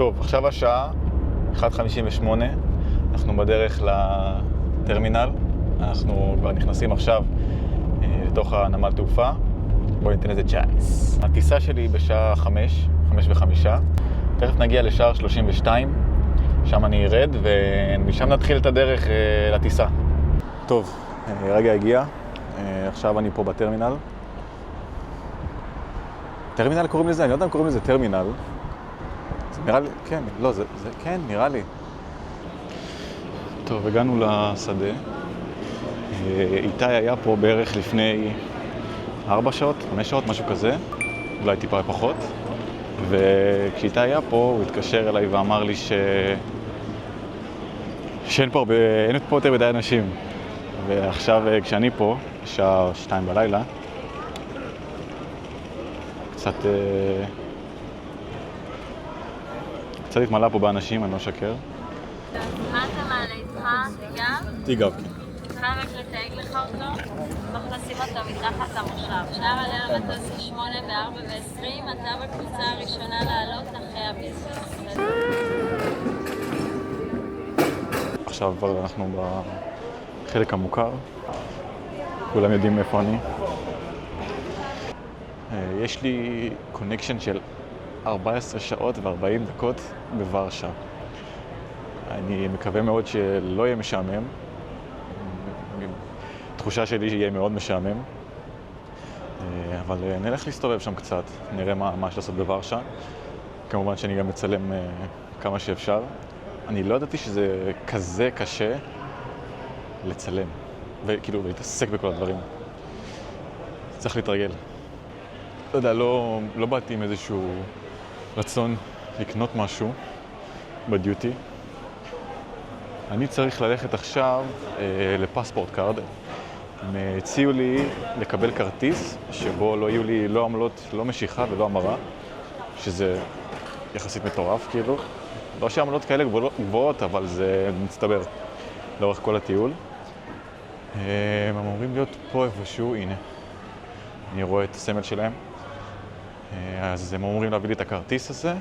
טוב, עכשיו השעה 1:58, אנחנו בדרך לטרמינל, אנחנו כבר נכנסים עכשיו לתוך הנמל תעופה. בואו ניתן איזה צ'אנס. הטיסה שלי בשעה 5:05, תכף נגיע לשער 32, שם אני ארד ומשם נתחיל את הדרך לטיסה. טוב, רגע הגיע, עכשיו אני פה בטרמינל. טרמינל קוראים לזה? אני לא יודע אם קוראים לזה טרמינל. זה נראה לי, כן, לא, זה כן, נראה לי. טוב, הגענו לשדה. איתי היה פה בערך לפני 4 שעות, 5 שעות, משהו כזה. אולי טיפה פחות. וכשאיתי היה פה, הוא התקשר אליי ואמר לי שאין פה יותר מדי אנשים. ועכשיו, כשאני פה, שעה 2 בלילה, קצת התמלא פה באנשים, אני לא שקר. מה אתה מעלה איתך? תיגב? תיגב. אפשר רק לתייג לך אותו? אנחנו נשים אותו מתחת למושב. שער עלה למטוס 8 ב-4:20, אתה בקבוצה הראשונה לעלות אחרי הביזנס. עכשיו כבר אנחנו בחלק המוכר. כולם יודעים איפה אני. יש לי קונקשן של 14 שעות ו40 דקות בוורשה. אני מקווה מאוד שלא יהיה משעמם. תחושה שלי שיהיה מאוד משעמם. אבל נלך להסתובב שם קצת, נראה מה יש לעשות בוורשה. כמובן שאני גם מצלם כמה שאפשר. אני לא ידעתי שזה כזה קשה לצלם, וכאילו להתעסק בכל הדברים. צריך להתרגל. לא יודע, לא באתי עם איזשהו רצון לקנות משהו בדיוטי. אני צריך ללכת עכשיו לפספורט קארד. הם הציעו לי לקבל כרטיס שבו לא יהיו לי לא עמלות, לא משיכה ולא המרה, שזה יחסית מטורף כאילו. לא שעמלות כאלה גבוהות, אבל זה מצטבר לאורך כל הטיול. הם אמורים להיות פה איפשהו, הנה. אני רואה את הסמל שלהם. אז הם אמורים להביא לי את הכרטיס הזה.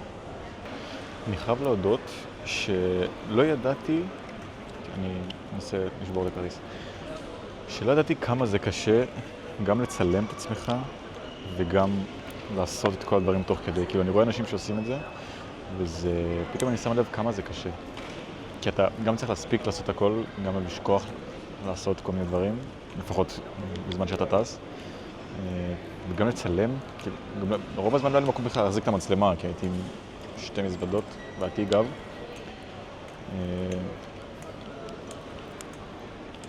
אני חייב להודות שלא ידעתי, אני אנסה לשבור את הכרטיס, שלא ידעתי כמה זה קשה גם לצלם את עצמך וגם לעשות את כל הדברים תוך כדי. כאילו אני רואה אנשים שעושים את זה, וזה, פתאום אני שם לב כמה זה קשה. כי אתה גם צריך להספיק לעשות הכל, גם לשכוח לעשות כל מיני דברים, לפחות בזמן שאתה טס. וגם לצלם, רוב הזמן לא היה לי מקום בכלל להחזיק את המצלמה, כי הייתי עם 2 מזוודות והייתי גב.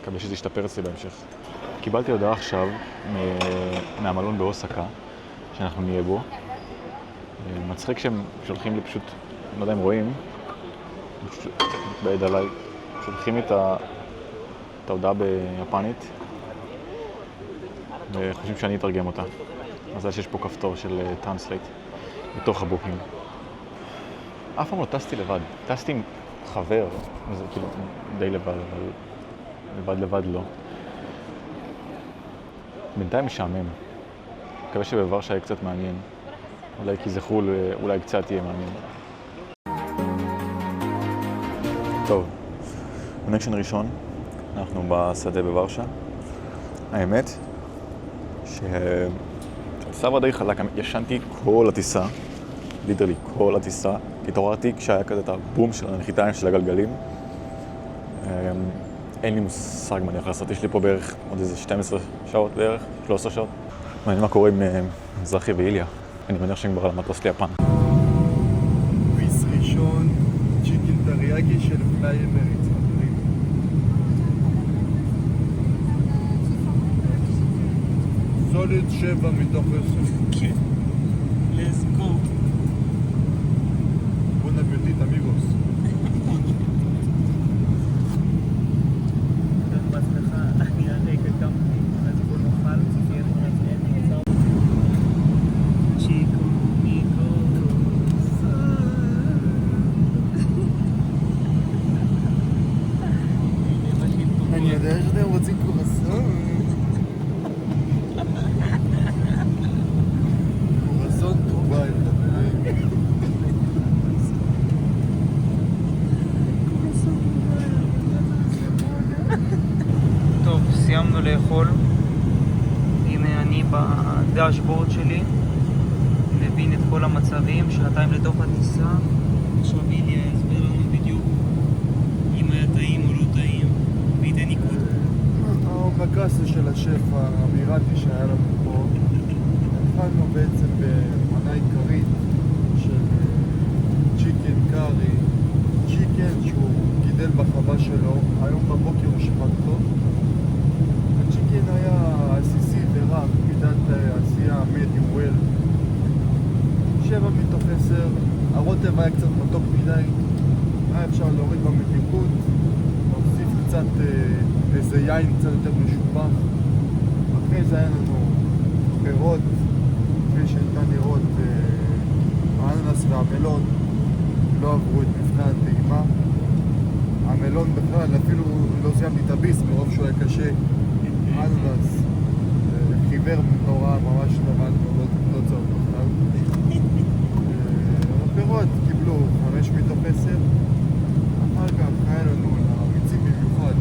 מקווה שזה ישתפר אצלי בהמשך. קיבלתי הודעה עכשיו מהמלון באוסקה, שאנחנו נהיה בו. מצחיק שהם שולחים לי פשוט, לא יודע אם רואים, בעד עליי, שולחים לי את ההודעה ביפנית, וחושבים שאני אתרגם אותה. מזל שיש פה כפתור של טרנסלייט בתוך הבוקינג. אף פעם לא טסתי לבד. טסתי עם חבר, זה כאילו די לבד, אבל לבד לא. בינתיים משעמם. מקווה שבוורשה יהיה קצת מעניין. אולי כי זה חול, אולי קצת יהיה מעניין. טוב, קונקשן ראשון, אנחנו בשדה בוורשה. האמת שהטיסה די חלק, ישנתי כל הטיסה, ליטרלי כל הטיסה. התעוררתי כשהיה כזה את הבום של הנחיתיים של הגלגלים. אין לי מושג מה אני יכול לעשות, יש לי פה בערך עוד איזה 12 שעות בערך, 13 שעות. מעניין מה קורה עם מזרחי ואיליה. אני מניח שהם כבר על המטוס ליפן. ביס ראשון, צ'יקן טריאקי של פליי אמריטס, חברים. סוליד 7 מתוך 10. כן. Let's go. בון אפטיט, אמיגוס. אני אעלה גם אז בוא נאכל, תהיה לנו צ'יקו, אני יודע שאתם רוצים קורסון. קורסון דובאי. לאכול. הנה אני בדשבורד שלי, מבין את כל המצבים, שעתיים לתוך הטיסה. עכשיו איליה יסביר לנו בדיוק אם היה טעים או לא טעים, וייתן ניקוד. האומקסה של השף האמירתי שהיה לנו פה, התחלנו בעצם במנה עיקרית של צ'יקן קארי, צ'יקן שהוא גידל בחווה שלו, היום בבוקר הוא שפט טוב. הצ'יקן היה עסיסי ורק, מידת עשייה מדיום וויל, 7 מתוך 10. הרוטב היה קצת מתוק מדי, היה אפשר להוריד במתיקות, להוסיף קצת איזה יין קצת יותר משובח. אחרי זה היה לנו פירות, כפי שניתן לראות, האננס והמלון לא עברו את מבחן הטעימה. המלון בכלל, אפילו לא סיימתי את הביס מרוב שהוא היה קשה. האננס חיוור נורא, ממש לבן, לא צהוב בכלל. הפירות קיבלו 5 מתוך 10. אחר כך היה לנו לאמיצים במיוחד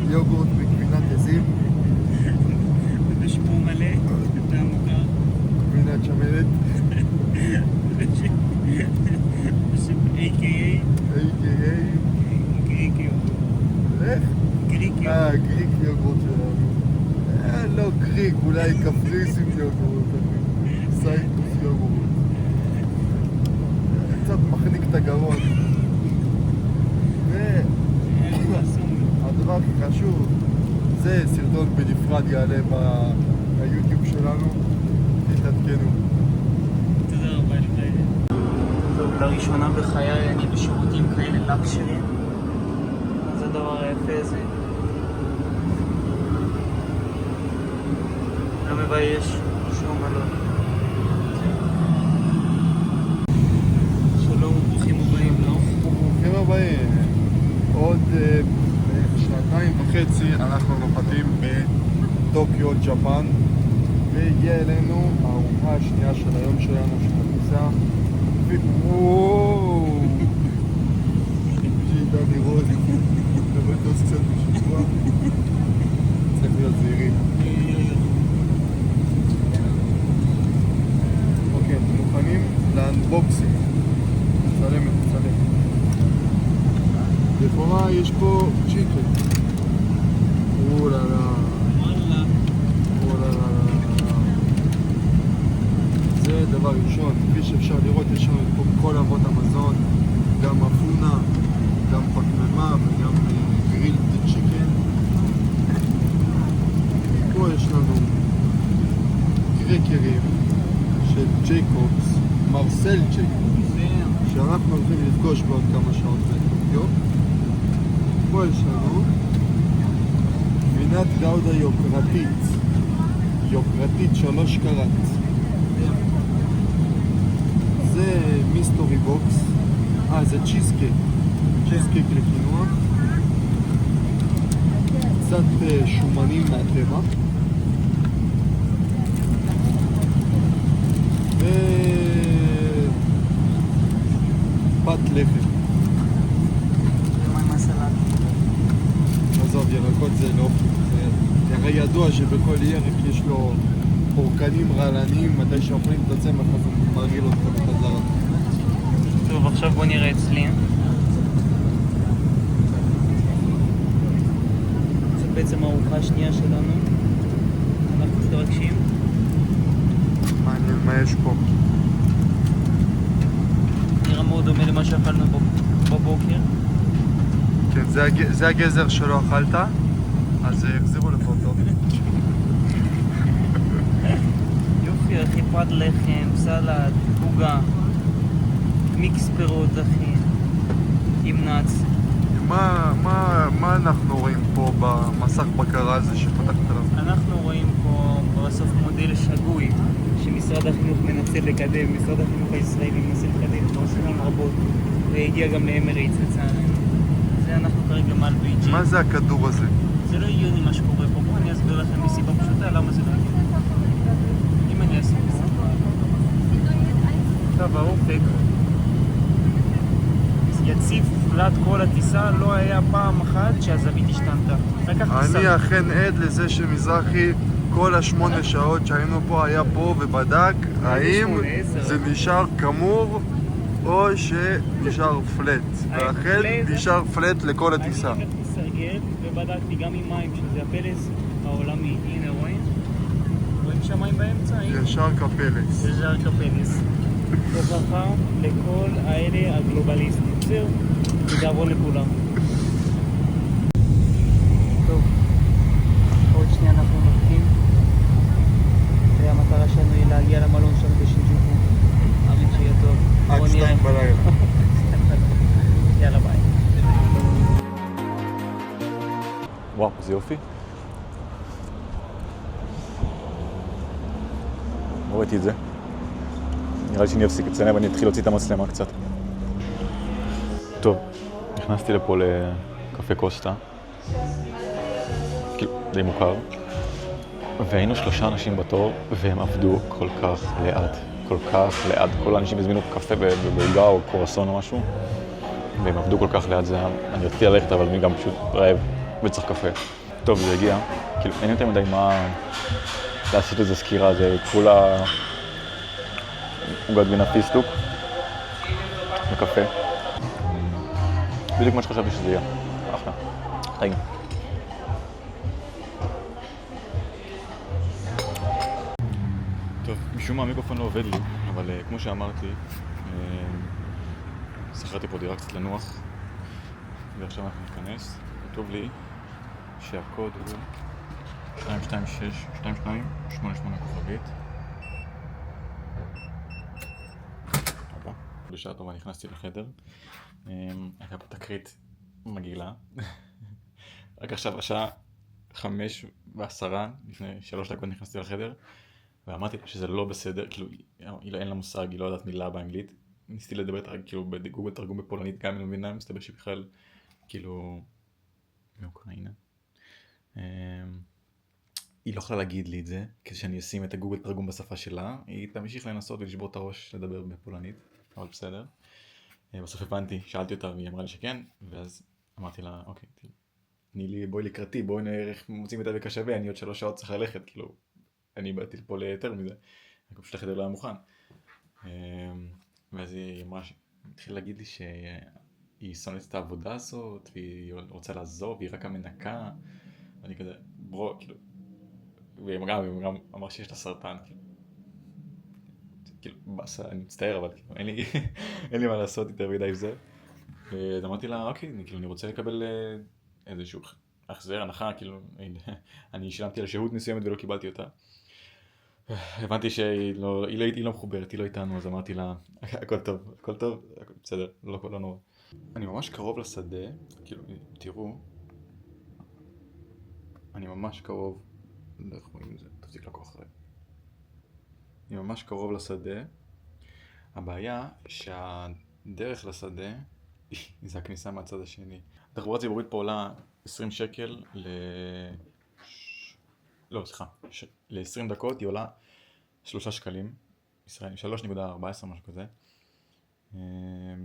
יוגורט בגבינת עזים, בשמו מלא, אתה מוכר. גבינת שמנת, בשם A.K.A. איך? גריק יוגורט. גריק יוגורט שלנו. לא גריק, אולי קפריסין יוגורט, סייקוס יוגורט. קצת מחניק את הגרון. והדבר הכי חשוב, זה סרטון בנפרד יעלה ביוטיוב שלנו, תתעדכנו. תודה רבה לך. טוב, לראשונה בחיי אני בשירותים כאלה לקשרים. זה הדבר היפה הזה. לא מבייש שום מלון. שלום וברוכים הבאים, לא? ברוכים הבאים. עוד 2.5 אנחנו נוחתים בטוקיו, ג'פן, והגיעה אלינו הארוחה השנייה של היום שלנו של הטיסה. וואו! שייתן לראות, לבטוס קצת בשבוע. צריך להיות זהירים. אוקיי, אתם מוכנים לאנבוקסינג. מצלם. לכאורה יש פה צ'יקן. וואלה. זה דבר ראשון, כפי שאפשר לראות יש לנו פה כל אבות המזון, גם אפונה, גם פקממה וגם גרילד צ'יקן. פה יש לנו קרקרים של ג'ייקובס, מרסל ג'ייקובס, שאנחנו הולכים לפגוש בעוד כמה שעות בטוקיו. פה יש לנו גבינת גאודה יוקרתית 3 קראט. זה מיסטורי בוקס. זה צ'יזקייק לקינוח. קצת שומנים מהטבע. פת לחם. ומה עם הסלט? עזוב, ירקות זה לא. זה הרי ידוע שבכל ירק יש לו פורקנים רעלניים, מתי שאוכלים את הצמח אז הוא מרגיל אותך בחזרה. טוב, עכשיו בוא נראה אצלי. זה בעצם הארוחה השנייה שלנו. אנחנו מתרגשים. מעניין מה יש פה. נראה מאוד דומה למה שאכלנו בבוקר. כן, זה הגזר שלא אכלת, אז החזירו לך אותו. יופי, אחי, פת לחם, סלט, עוגה, מיקס פירות, אחי, עם נץ. מה אנחנו רואים פה במסך בקרה הזה שפתחת עליו? אנחנו רואים פה בסוף מודל שגוי שמשרד החינוך מנסה לקדם, משרד החינוך הישראלי מנסה לקדם כבר שנים רבות והגיע גם לאמריטס לצערנו. זה אנחנו כרגע מעל BG. מה זה הכדור הזה? זה לא הגיוני מה שקורה פה, בואו אני אסביר לכם מסיבה פשוטה למה זה לא הגיוני. אם אני אעשה פה עכשיו האופק יציב פלט כל הטיסה, לא היה פעם אחת שהזווית השתנתה. לקח טיסה. אני אכן עד לזה שמזרחי כל 8 שעות שהיינו פה היה פה ובדק האם 8, 10. זה נשאר כמור או שנשאר פלט. ואכן נשאר פלט לכל הטיסה. אני לקחתי סרגל ובדקתי גם עם מים, שזה הפלס העולמי. הנה רואים? רואים שם מים באמצע? ישר כפלס. ישר כפלס. הוכחה לכל האלה הגלובליסטים. זהו, תדעבון לכולם. טוב, עוד שנייה אנחנו נוחתים. והמטרה שלנו היא להגיע למלון שלנו בשינג'וקו. אמן שיהיה טוב. עד בוא נראה. 2 בלילה. יאללה ביי. וואו, זה יופי. לא ראיתי את זה. נראה לי שאני אפסיק לצלם ואני אתחיל להוציא את המצלמה קצת. טוב, נכנסתי לפה לקפה קוסטה. כאילו, די מוכר. והיינו 3 אנשים בתור, והם עבדו כל כך לאט. כל כך לאט. כל האנשים הזמינו קפה בעוגה או קורסון או משהו. והם עבדו כל כך לאט, אני רציתי ללכת, אבל אני גם פשוט רעב וצריך קפה. טוב, זה הגיע. כאילו, אין יותר מדי מה לעשות איזו סקירה, זה כולה עוגת גבינה פיסטוק וקפה. בדיוק מה שחשבתי שזה יהיה. אחלה. טעים. טוב, משום מה המיקרופון לא עובד לי, אבל כמו שאמרתי, שכרתי פה דירה קצת לנוח, ועכשיו אנחנו ניכנס. כתוב לי שהקוד הוא 226-22-88 כוכבית. בשעה טובה נכנסתי לחדר. הייתה פה תקרית מגעילה. רק עכשיו השעה 5:10, לפני 3 דקות נכנסתי לחדר, ואמרתי שזה לא בסדר, כאילו אין לה מושג, היא לא יודעת מילה באנגלית. ניסיתי לדבר כאילו בגוגל תרגום בפולנית, גם אם לא מבינה, מסתבר שבכלל כאילו מאוקראינה. היא לא יכולה להגיד לי את זה, כדי שאני אשים את הגוגל תרגום בשפה שלה. היא תמשיך לנסות ולשבור את הראש לדבר בפולנית, אבל בסדר. בסוף הבנתי, שאלתי אותה והיא אמרה לי שכן, ואז אמרתי לה, אוקיי, תני לי, בואי לקראתי, בואי נראה איך מוצאים את הדבק השווה, אני עוד 3 שעות צריך ללכת, כאילו, אני באתי לפה ליותר מזה, אני פשוט לחדר לא היה מוכן. ואז היא אמרה, התחילה להגיד לי שהיא שונאת את העבודה הזאת, והיא רוצה לעזוב, והיא רק המנקה, ואני כזה, ברו, כאילו, והיא גם אמרה שיש לה סרטן, כאילו, בסה, אני מצטער, אבל כאילו, אין לי מה לעשות יותר מדי עם זה. אז אמרתי לה, אוקיי, אני רוצה לקבל איזשהו החזר, הנחה, כאילו, אני שילמתי על שהות מסוימת ולא קיבלתי אותה. הבנתי שהיא לא מחוברת, היא לא איתנו, אז אמרתי לה, הכל טוב, בסדר, לא נורא. אני ממש קרוב לשדה, כאילו, תראו, אני ממש קרוב, איך רואים את זה, תפסיק לקוח אחרי. אני ממש קרוב לשדה, הבעיה שהדרך לשדה, זה הכניסה מהצד השני. התחבורה הציבורית פה עולה 20 שקל ל-20 דקות היא עולה 3 שקלים ישראלים, 3.14 משהו כזה.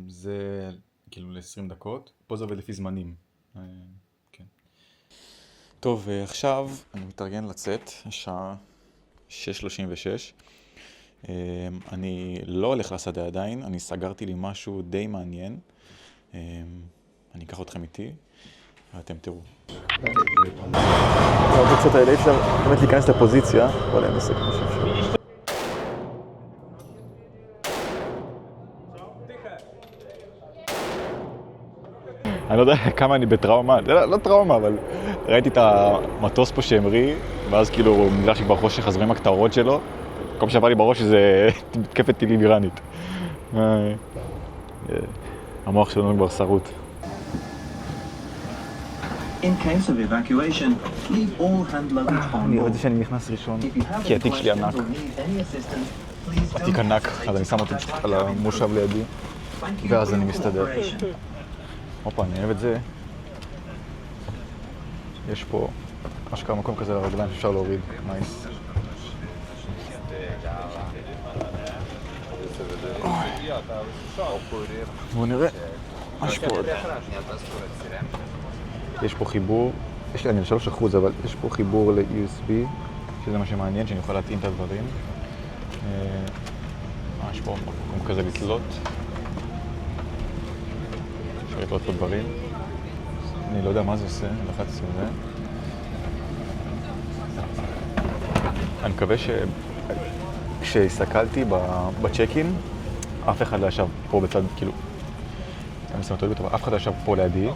זה כאילו ל-20 דקות, פה זה עובד לפי זמנים. כן. טוב, עכשיו אני מתארגן לצאת, השעה 6:36. אני לא הולך לשדה עדיין, אני סגרתי לי משהו די מעניין. אני אקח אתכם איתי, ואתם תראו. בקצת האלה אפשר באמת להיכנס לפוזיציה, אבל אין עסק כמו שאפשר. אני לא יודע כמה אני בטראומה, לא טראומה, אבל ראיתי את המטוס פה שהמריא, ואז כאילו נראה שכבר חושך, אז רואים רק את האורות שלו. כל שעבר לי בראש שזה מתקפת טילים איראנית. המוח שלנו כבר שרוט. אני רוצה שאני נכנס ראשון, כי התיק שלי ענק. התיק ענק, אז אני שם אותו על המושב לידי, ואז אני מסתדר. הופה, אני אוהב את זה. יש פה אשכרה מקום כזה לרגליים שאפשר להוריד, נייס. בואו נראה יש פה עוד. יש פה חיבור, יש לי 3%, אבל יש פה חיבור ל-USB, שזה מה שמעניין, שאני יכול להתאים את הדברים. יש פה מקום כזה לתלות. אפשר לתלות פה דברים. אני לא יודע מה זה עושה, לחצתי על זה. אני מקווה כשהסתכלתי בצ'קין, אף אחד לא ישב פה בצד, כאילו, אני מסתכל טוב, אבל אף אחד לא ישב פה לידי.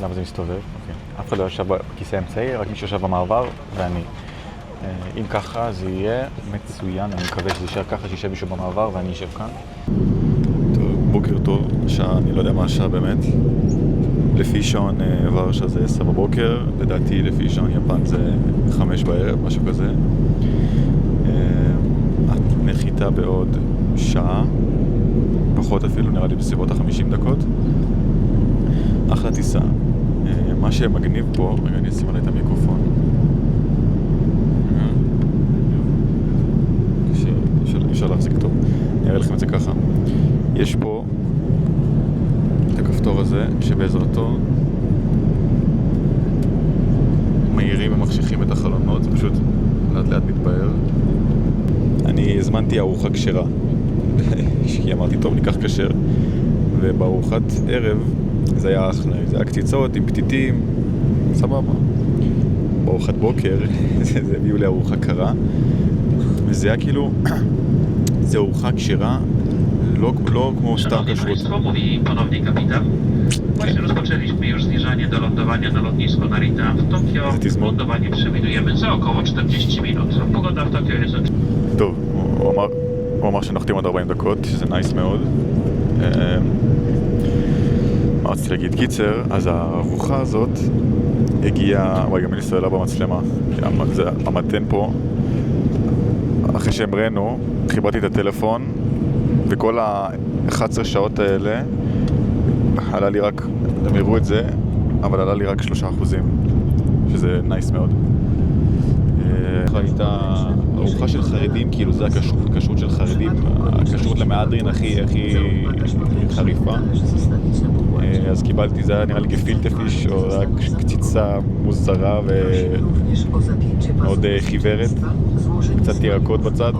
למה זה מסתובב? אוקיי. אף אחד לא ישב בכיסא האמצעי, רק מי שישב במעבר, ואני. אם ככה זה יהיה מצוין, אני מקווה שזה יישאר ככה, שישב מישהו במעבר ואני אשב כאן. טוב, בוקר טוב, שעה, אני לא יודע מה השעה באמת. לפי שעון ורשה זה 10 בבוקר, לדעתי לפי שעון יפן זה 5 בערב, משהו כזה. נחיתה בעוד שעה, פחות אפילו, נראה לי בסביבות ה-50 דקות. אחלה טיסה. מה שמגניב פה, רגע אני אשים עלי את המיקרופון. אפשר להחזיק טוב. אני אראה לכם את זה ככה. יש פה את הכפתור הזה שבעזרתו מהירים ומחשיכים את החלונות, זה פשוט לאט לאט מתבהר. אני הזמנתי ארוחה כשרה, כי אמרתי טוב ניקח כשר, ובארוחת ערב זה היה אחלה, זה היה קציצות עם פתיתים, סבבה. בארוחת בוקר זה הביאו לי ארוחה קרה, וזה היה כאילו, זה ארוחה כשרה, לא כמו סתם כשרות. Ponownie kapitan. Właśnie rozpoczęliśmy już zniżanie do lądowania na lotnisku Narita w Tokio. Lądowanie przewidujemy za około 40 minut. Pogoda w Tokio jest... טוב, הוא אמר שנחתים עוד 40 דקות, שזה נייס מאוד. מה רציתי להגיד? קיצר, אז הארוחה הזאת הגיעה... וואי, גם אין לי סוללה במצלמה. זה המתן פה. אחרי שהמראנו, חיברתי את הטלפון, וכל ה-11 שעות האלה עלה לי רק, אתם יראו את זה, אבל עלה לי רק 3%, שזה נייס מאוד. הייתה ארוחה של חרדים, כאילו זה הכשרות של חרדים, הכשרות למהדרין הכי חריפה. אז קיבלתי, זה היה נראה לי גפילטה פיש, או רק קציצה מוזרה ומאוד חיוורת, קצת ירקות בצד,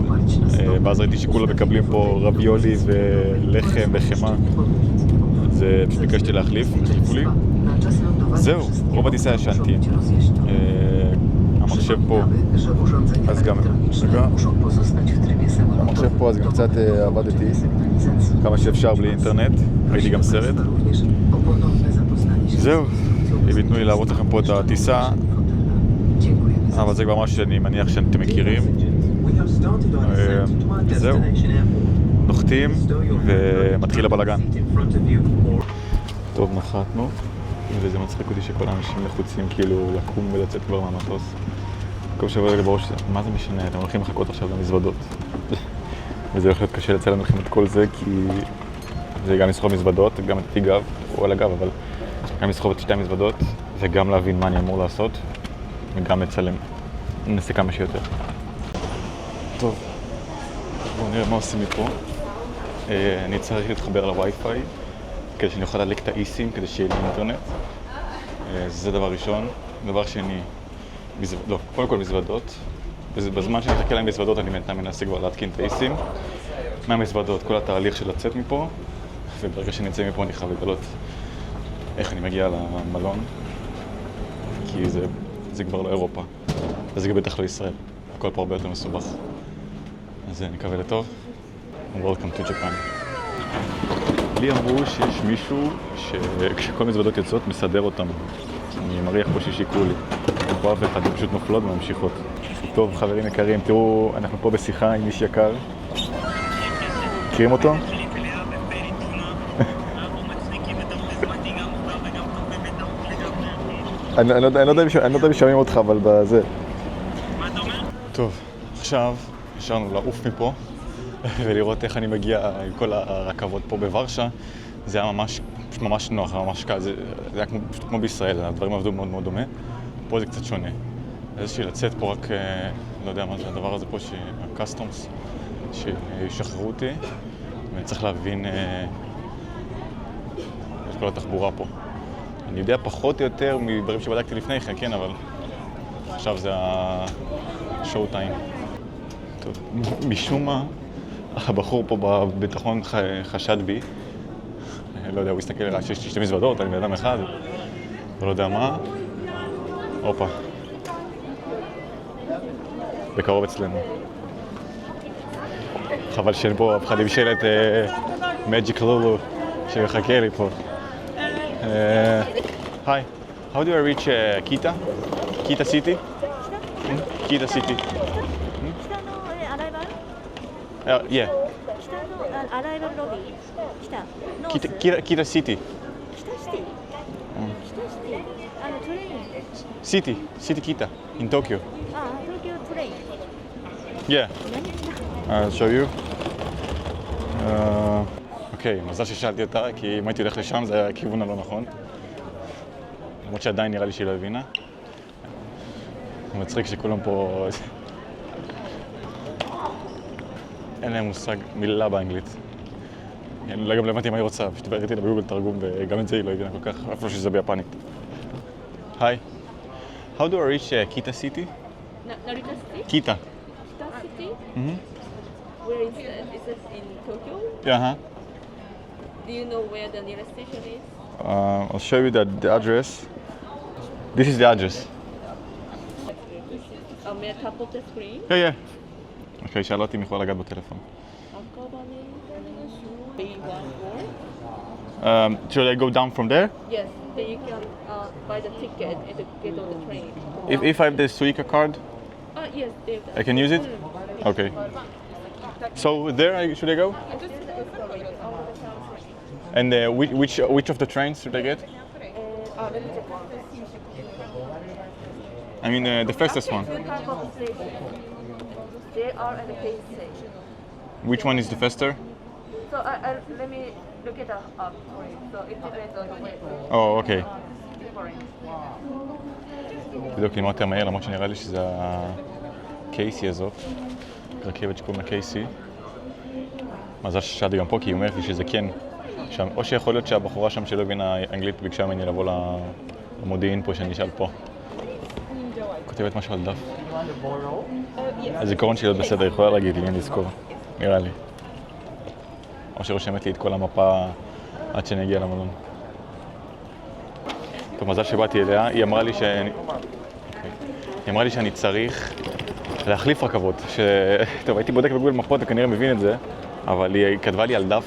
ואז ראיתי שכולם מקבלים פה רביולי ולחם וחמה, אז פשוט ביקשתי להחליף, החליפו לי. זהו, רוב הטיסה ישנתי. המחשב פה, אז גם, המחשב פה אז גם קצת עבדתי כמה שאפשר בלי אינטרנט, ראיתי גם סרט. זהו, ויתנו לי להראות לכם פה את הטיסה, אבל זה כבר משהו שאני מניח שאתם מכירים. זהו, נוחתים ומתחיל הבלגן. טוב, נחתנו, וזה מצחיק אותי שכל האנשים לחוצים כאילו לקום ולצאת כבר מהמטוס. כל שבוע רגע בראש, מה זה משנה? אתם הולכים לחכות עכשיו למזוודות. וזה הולך להיות קשה לצלם לכם את כל זה, כי זה גם לסחוב מזוודות, גם את גב, או על הגב, אבל גם לסחוב את 2 מזוודות, וגם להבין מה אני אמור לעשות, וגם לצלם. ננסה כמה שיותר. טוב, בואו נראה מה עושים מפה. אני צריך להתחבר לווי-פיי, כדי שאני אוכל להדליק את האי-סים, כדי שיהיה לי אינטרנט. זה דבר ראשון. דבר שני, קודם כל מזוודות. בזמן שאני מחכה להם מזוודות, אני מנסה כבר להתקין את האי-סים. מהמזוודות, כל התהליך של לצאת מפה, וברגע שאני אצא מפה אני חייב לגלות איך אני מגיע למלון, כי זה כבר לא אירופה, וזה גם בטח לא ישראל. הכל פה הרבה יותר מסובך. אז אני מקווה לטוב. Welcome to Japan. לי אמרו שיש מישהו שכשכל מזוודות יוצאות מסדר אותם. אני מריח פה ששיקרו לי. פה אף אחד, הן פשוט נופלות וממשיכות. טוב, חברים יקרים, תראו, אנחנו פה בשיחה עם איש יקר. מכירים אותו? אני לא יודע אם שומעים אותך, אבל בזה. מה אתה אומר? טוב, עכשיו נשארנו לעוף מפה ולראות איך אני מגיע עם כל הרכבות פה בוורשה. זה היה ממש נוח, ממש קל, זה היה כמו בישראל, הדברים עבדו מאוד מאוד דומה. פה זה קצת שונה. איזושהי לצאת פה רק, לא יודע מה זה הדבר הזה פה, שהקסטומס, שישחררו אותי, ואני צריך להבין כל התחבורה פה. אני יודע פחות או יותר מדברים שבדקתי לפני כן, כן, אבל עכשיו זה השואו טיים. טוב, משום מה, הבחור פה בביטחון חשד בי. לא יודע, הוא הסתכל רק שיש לי 2 מזוודות, אני בן אדם אחד, לא יודע מה. הופה. בקרוב אצלנו. חבל שאין פה אף אחד עם שלט Magic Lulu שמחכה לי פה. Hi, how do I reach Kita? Kita City? Kita City. Yeah. Kita City. City Kita in Tokyo. Yeah. I'll show you. אוקיי, מזל ששאלתי אותה, כי אם הייתי הולך לשם זה היה הכיוון הלא נכון. למרות שעדיין נראה לי שהיא לא הבינה. מצחיק שכולם פה... אין להם מושג מילה באנגלית. לא גם למדתי מה היא רוצה, פשוט ראיתי לה בגוגל תרגום וגם את זה היא לא הבינה כל כך, אפילו שזה ביפנית. היי. How do I reach Kita City? Narita City? Kita. Kita City? Mm-hmm. Where is it? Is it in Tokyo? Yeah, Do you know where the nearest station is? I'll show you the address. This is the address. May I tap on the screen? Yeah. אוקיי, שאלה אותי אם יכולה לגעת בטלפון. Should I go down from there? Yes, then you can buy the ticket and get on the train. If I have the Suica card, Yes, they have I can use it? Okay. So there, should I go? And which of the trains should I get? Let me check. I mean the fastest one. Two types of stations. JR and the K station. Which one is the faster? So let me look it up for you. So it depends on the way. Oh, okay. Different. תבדוק לי מה יותר מהר, למרות שנראה לי שזה הקייסי הזאת. רכבת שקוראים לה קייסי. מזל ששאלתי גם פה, כי היא אומרת לי שזה כן. שם, או שיכול להיות שהבחורה שם שלא הבינה אנגלית ביקשה ממני לבוא למודיעין פה שאני אשאל פה. כותבת משהו על דף. הזיכרון שלי עוד בסדר, יכולה להגיד לי, אין לזכור. נראה לי. או שרושמת לי את כל המפה עד שאני אגיע למלון. טוב, מזל שבאתי אליה, היא אמרה לי שאני צריך להחליף רכבות. טוב, הייתי בודק בגוגל מפות וכנראה מבין את זה, אבל היא כתבה לי על דף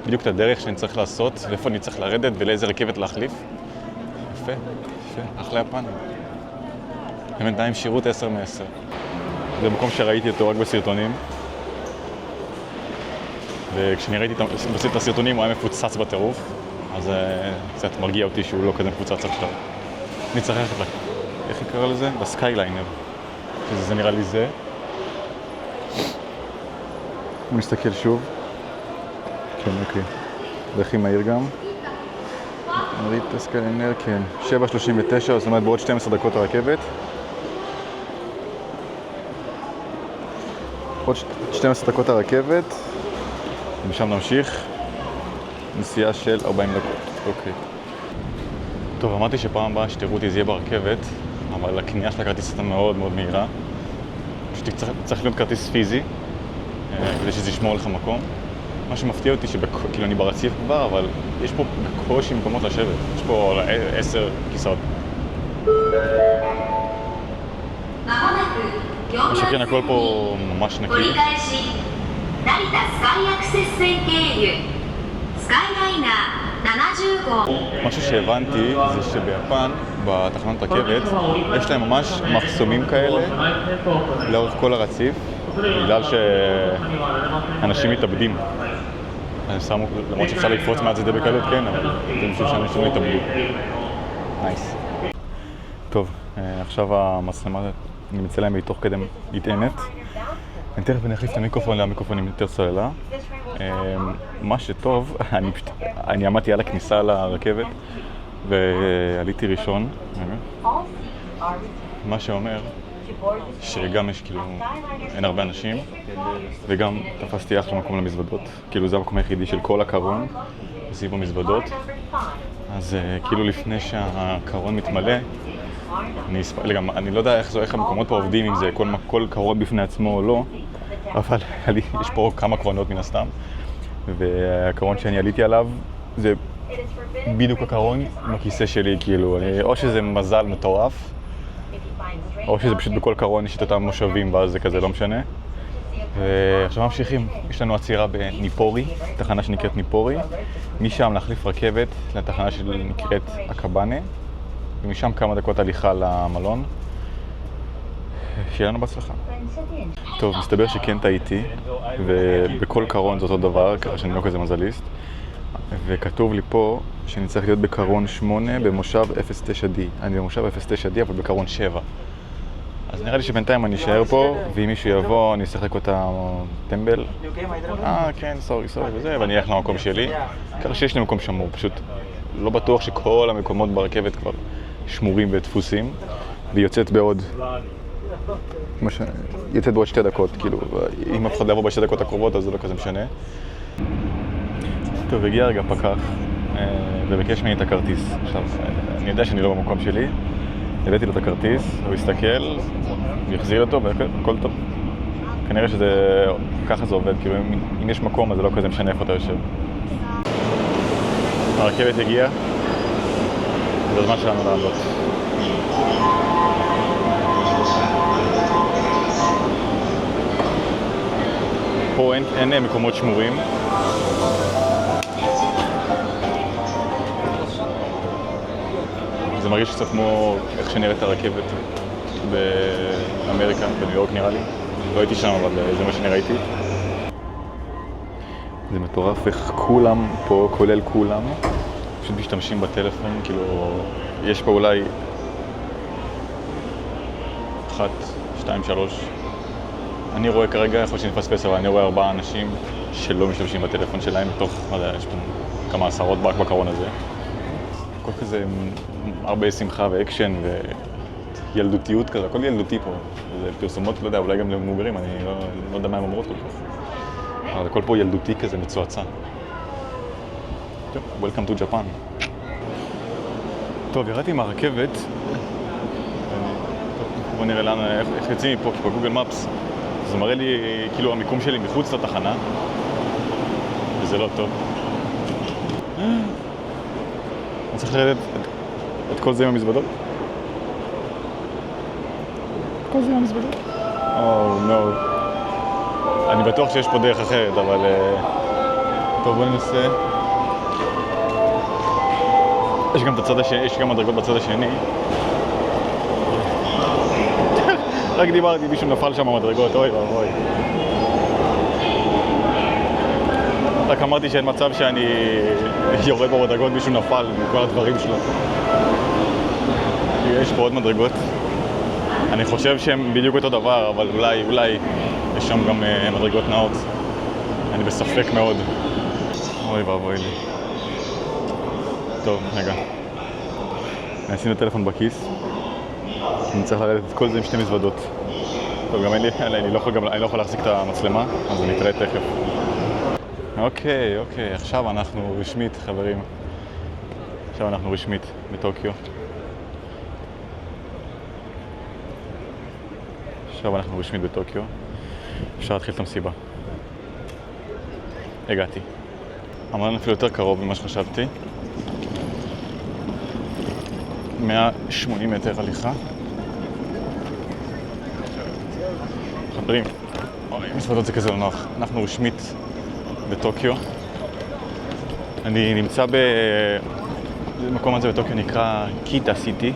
בדיוק את הדרך שאני צריך לעשות, לאיפה אני צריך לרדת ולאיזה רכבת להחליף. יפה, אחלה יפן. הם בינתיים שירות 10 מ-10. זה מקום שראיתי אותו רק בסרטונים. וכשאני ראיתי את הסרטונים הוא היה מפוצץ בטירוף, אז קצת מרגיע אותי שהוא לא כזה מפוצץ עכשיו. אני צריך ללכת איך יקרא לזה? לסקייליינר. שזה נראה לי זה. בוא נסתכל שוב. כן, אוקיי. זה הכי מהיר גם. נראית את הסקייליינר, כן. 7:39, זאת אומרת בעוד 12 דקות הרכבת. עוד 12 דקות הרכבת. ומשם נמשיך. נסיעה של 40 דקות. אוקיי. טוב, אמרתי שפעם הבאה שתראו אותי זה יהיה ברכבת, אבל הקנייה של הכרטיס הייתה מאוד מאוד מהירה. פשוט צריך להיות כרטיס פיזי, כדי שזה ישמור לך מקום. מה שמפתיע אותי כאילו אני ברציף כבר, אבל יש פה בקושי מקומות לשבת. יש פה 10 כיסאות. מה שכן, הכל פה ממש נקי. משהו שהבנתי זה שביפן, בתחנות רכבת, יש להם ממש מחסומים כאלה לאורך כל הרציף, בגלל שאנשים מתאבדים. אני שמו, למרות שאפשר לקפוץ מעט זה די בקלות, כן, אבל זה משהו שאנשים מתאבדו. נייס. טוב, עכשיו המצלמה, אני מצלם מתוך כדי נטענת. אני תכף נחליף את המיקרופון למיקרופון עם יותר סוללה. מה שטוב, אני עמדתי על הכניסה לרכבת ועליתי ראשון. מה שאומר שגם יש כאילו, אין הרבה אנשים וגם תפסתי אחלה מקום למזוודות. כאילו זה המקום היחידי של כל הקרון, סביב המזוודות. אז כאילו לפני שהקרון מתמלא, אני לא יודע איך המקומות פה עובדים, אם זה כל קרון בפני עצמו או לא, אבל יש פה כמה קרונות מן הסתם, והקרון שאני עליתי עליו זה בדיוק הקרון עם הכיסא שלי, כאילו, או שזה מזל מטורף, או שזה פשוט בכל קרון יש את אותם מושבים, ואז זה כזה לא משנה. ועכשיו ממשיכים, יש לנו עצירה בניפורי, תחנה שנקראת ניפורי, משם להחליף רכבת לתחנה שנקראת אקבאנה, ומשם כמה דקות הליכה למלון. שיהיה לנו בהצלחה. טוב, מסתבר שכן טעיתי, ובכל קרון זה אותו דבר, ככה שאני לא כזה מזליסט. וכתוב לי פה שאני צריך להיות בקרון 8 במושב 09D. אני במושב 09D אבל בקרון 7. אז נראה לי שבינתיים אני אשאר פה, ואם מישהו יבוא אני אשחק אותה טמבל. כן, סורי וזה, ואני אלך למקום שלי. ככה שיש לי מקום שמור, פשוט לא בטוח שכל המקומות ברכבת כבר שמורים ודפוסים. והיא יוצאת בעוד 2 דקות, כאילו, אם אף אחד לא יבוא ב2 דקות הקרובות אז זה לא כזה משנה. טוב, הגיע רגע פקח וביקש ממני את הכרטיס. עכשיו, אני יודע שאני לא במקום שלי, הבאתי לו את הכרטיס, הוא הסתכל, יחזיר אותו והכל טוב. כנראה שזה, ככה זה עובד, כאילו אם יש מקום אז זה לא כזה משנה איפה אתה יושב. הרכבת הגיעה, זה הזמן שלנו לעלות. פה אין מקומות שמורים. זה מרגיש קצת כמו איך שנראית הרכבת באמריקה, בניו יורק נראה לי. לא הייתי שם, אבל זה מה שאני ראיתי. זה מטורף איך כולם פה, כולל כולם, פשוט משתמשים בטלפון, כאילו, יש פה אולי 1, 2, 3. אני רואה כרגע, יכול להיות שנפספס, אבל אני רואה 4 אנשים שלא משתמשים בטלפון שלהם, מתוך, לא יודע, יש פה כמה עשרות רק בקרון הזה. כל כזה הרבה שמחה ואקשן וילדותיות כזה, הכל ילדותי פה. זה פרסומות, לא יודע, אולי גם למבוגרים, אני לא יודע מה הם אומרות כל כך. אבל הכל פה ילדותי כזה, מצועצע. טוב, Welcome to Japan. טוב, ירדתי מהרכבת. בוא נראה לאן, איך יוצאים מפה, כי בגוגל מפס זה מראה לי כאילו המיקום שלי מחוץ לתחנה, וזה לא טוב. אני צריך לרדת את כל זה עם המזוודות? כל זה עם המזוודות? נו. אני בטוח שיש פה דרך אחרת, אבל... טוב, בוא ננסה. יש גם את הצד השני, יש גם מדרגות בצד השני. רק דיברתי, מישהו נפל שם במדרגות, אוי ואוי. רק אמרתי שאין מצב שאני יורד במדרגות, מישהו נפל מכל הדברים שלו. יש פה עוד מדרגות. אני חושב שהם בדיוק אותו דבר, אבל אולי יש שם גם מדרגות נאות. אני בספק מאוד. אוי ואבוי לי. טוב, רגע. אני אשים את הטלפון בכיס. אני צריך לרדת את כל זה עם 2 מזוודות. טוב, גם אני לא יכול להחזיק את המצלמה, אז אני אתראה תכף. אוקיי, עכשיו אנחנו רשמית, חברים. עכשיו אנחנו רשמית בטוקיו. אפשר להתחיל את המסיבה. הגעתי. המלון אפילו יותר קרוב ממה שחשבתי. 180 מטר הליכה. חברים, מזוודות זה כזה לא נוח. אנחנו רשמית בטוקיו. אני נמצא במקום הזה בטוקיו נקרא קיטה סיטי.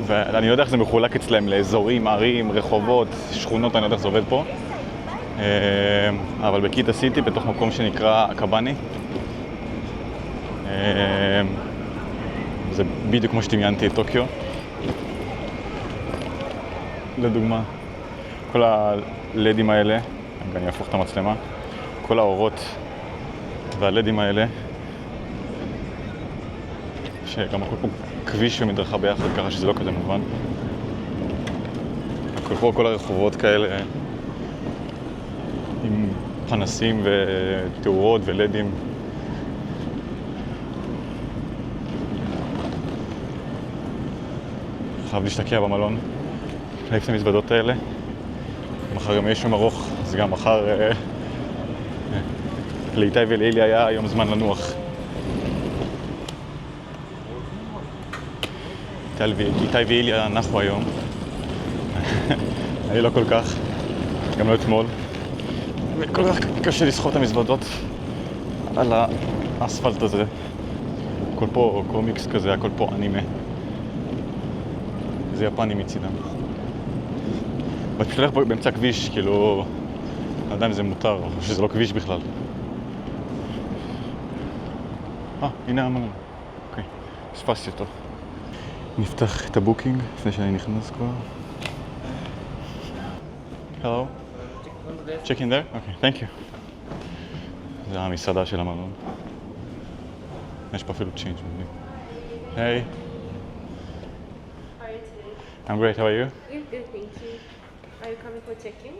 ואני לא יודע איך זה מחולק אצלם לאזורים, ערים, רחובות, שכונות, אני לא יודע איך זה עובד פה. אבל בקיטה סיטי, בתוך מקום שנקרא אקבאנה. זה בדיוק כמו שדמיינתי את טוקיו. לדוגמה, כל הלדים האלה, אני אהפוך את המצלמה, כל האורות והלדים האלה, שגם הכל פה כביש ומדרכה ביחד, ככה שזה לא כזה מובן. כל הרחובות כאלה עם פנסים ותאורות ולדים. חייב להשתקע במלון, להעיף את המזוודות האלה. מחר גם יש יום ארוך, אז גם מחר לאיתי ולאילי היה יום זמן לנוח. איתי ואילי נחו היום. אני לא כל כך, גם לא אתמול. כל כך קשה לסחוב את המזוודות על האספלט הזה. הכל פה קומיקס כזה, הכל פה אנימה. זה יפני מצידם. ואתה פשוט הולך באמצע הכביש, כאילו... לא יודע אם זה מותר, או שזה לא כביש בכלל. הנה המלון. אוקיי, פספסתי אותו. נפתח את הבוקינג לפני שאני נכנס כבר. Hello. Check in there? Okay, thank you. זה המסעדה של המלון. יש פה אפילו צ'יינג' מובנים. Hey. How are you today? I'm great, how are you? Good, thank you. Are you coming for check-in?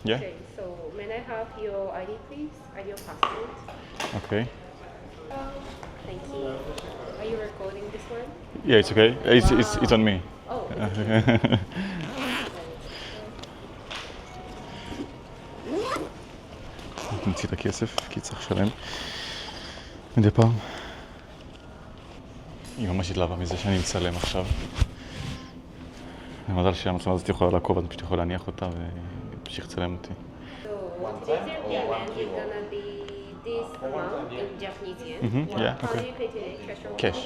Yeah. Okay, so may I have your ID please? And your passport? Okay. Thank you. Are you recording this one? Yeah, it's okay. It's on me. Oh, נמציא את הכסף, כי צריך לשלם מדי פעם. היא ממש התלהבה מזה שאני מצלם עכשיו. מזל שהמצלמה הזאת יכולה לעקוב, אז אני פשוט יכול להניח אותה ותמשיך לצלם אותי. so today payment is gonna be this amount in Japanese yen. Yeah, How do okay. you pay today? Cash or Cash.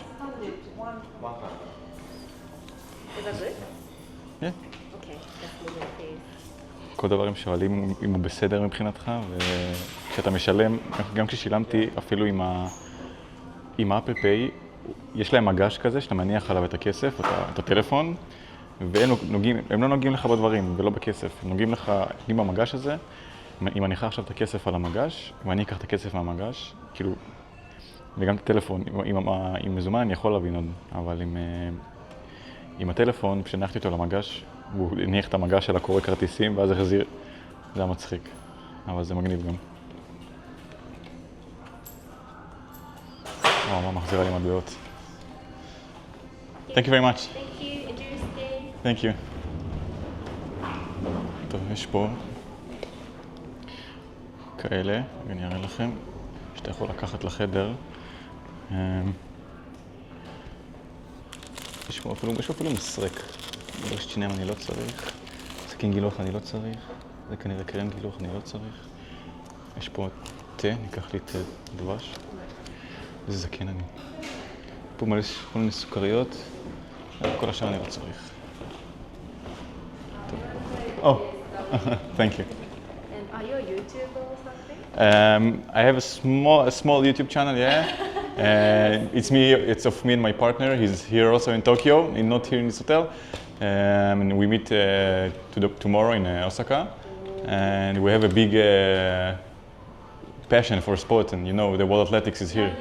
Is that good? Yeah. Okay, that's the good please. כל דבר הם שואלים אם הוא בסדר מבחינתך, וכשאתה משלם, גם כששילמתי אפילו עם אפל פיי, יש להם מגש כזה שאתה מניח עליו את הכסף, את הטלפון, והם לא נוגעים לך בדברים ולא בכסף, הם נוגעים במגש הזה. אם אני אקח עכשיו את הכסף על המגש, ואני אקח את הכסף מהמגש, כאילו, וגם את הטלפון, עם מזומן אני יכול להבין עוד, אבל עם הטלפון, כשהנחתי אותו למגש, הוא הניח את המגש של הקורא כרטיסים, ואז החזיר. זה היה מצחיק, אבל זה מגניב גם. מה מחזירה לי מטבעות. Thank you very much. Thank you. Enjoy your stay. Thank you. טוב, יש פה כאלה, אני אראה לכם, שאתה יכול לקחת לחדר. יש פה אפילו מסרק. ברשת שיניים אני לא צריך, סכין גילוח אני לא צריך, זה כנראה קרם גילוח אני לא צריך. יש פה תה, ניקח לי תה דבש. איזה זקן אני. פה מלא כל מיני סוכריות, כל השאר אני לא צריך. טוב. Thank you. And are you a YouTuber or something? I have a small YouTube channel, yeah. It's of me and my partner. He's here also in Tokyo, not here in this hotel. And we meet tomorrow in Osaka. And we have a big passion for sport, and you know, the World Athletics is here.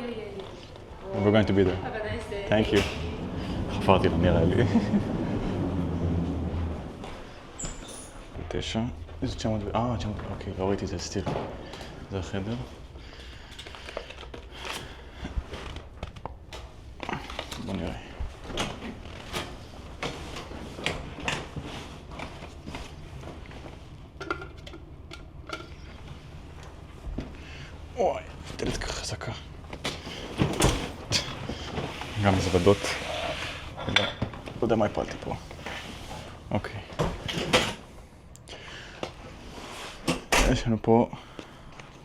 We're going to be there. Have a nice day. Thank you. חפרתי לה, נראה לי. 9. איזה 900... 900... אוקיי, לא ראיתי את זה, סתיר. זה החדר. בוא נראה. אוי, דלת ככה חזקה. גם מזוודות. לא יודע מה הפלתי פה. אוקיי. יש לנו פה